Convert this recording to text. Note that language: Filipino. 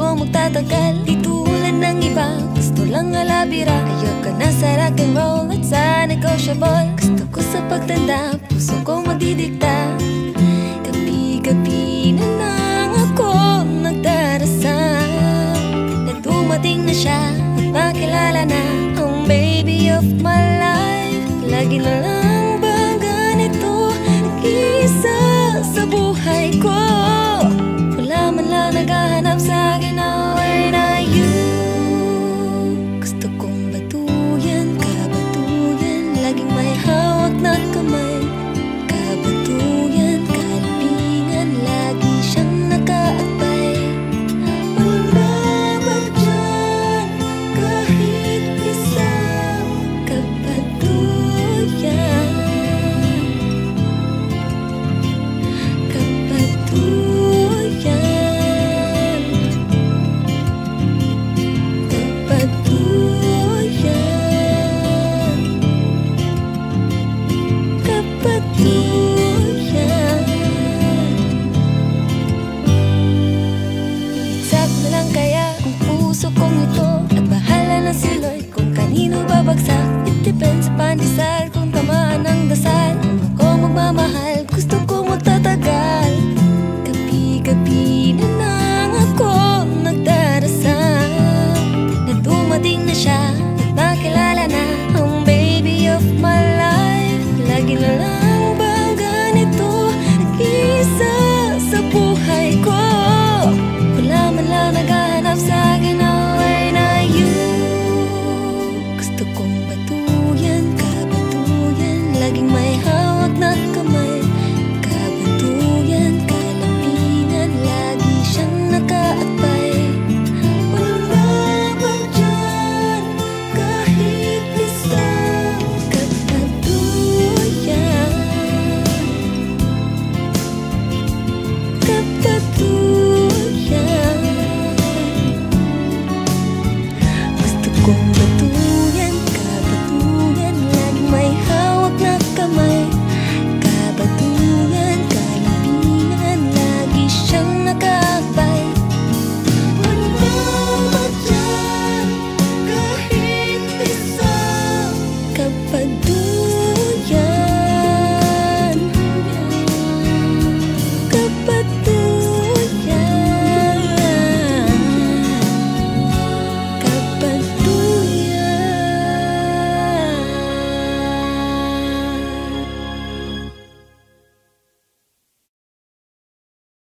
ako magtatagal. Di tulad ng iba, gusto lang alabira. Ayoko na sa rock and roll at sa negotiable. Gusto ko sa pagtanda, puso ko magdidikta. Gabi-gabi na lang ako nagdarasal na dumating na siya at makilala na ang baby of my life. Lagi na lang bang ganito, nag-iisa sa buhay ko? Wala man lang naghahanap sa akin na where na you. Gusto kong batuyan, kabatuyan, laging may hawak na kamay. Kabatuyan, kalibingan, lagi siyang nakaakbay. Wala ba dyan kahit isang kabatuyan? Kabatuyan, kabatuyan, kabatuyan. Isak na lang kaya ang puso kong ito at bahala na si Lord kung kanino babagsak. It depends sa pandesal kung tamaan ang dasal. Kung ako magmamahal,